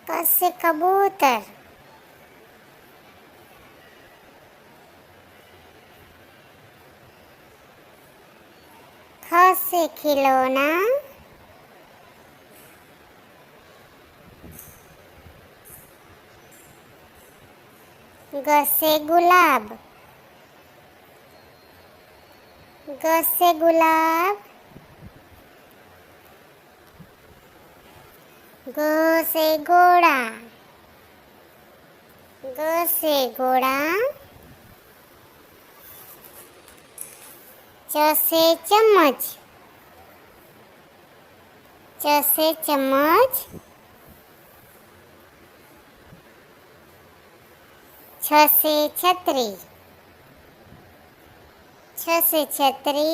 क से कबूतर, ख से खिलौना, ग से गुलाब, ग से गुलाब, ग से घोड़ा, ग से घोड़ा, च से चम्मच, च से चम्मच, छ से छतरी, छ से छतरी,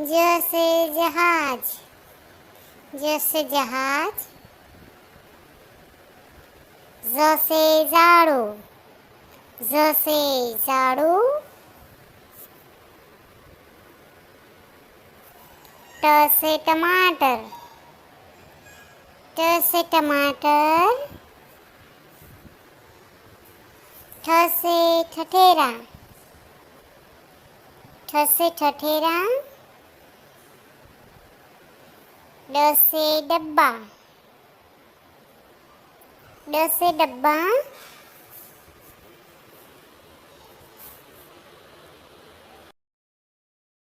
ज से जहाज, ज से जहाज, ज से झाड़ू, ज से झाड़ू, ट से टमाटर, ट से टमाटर, ठ से ठठेरा, ठ से ठठेरा, ड से डब्बा, ड से डब्बा,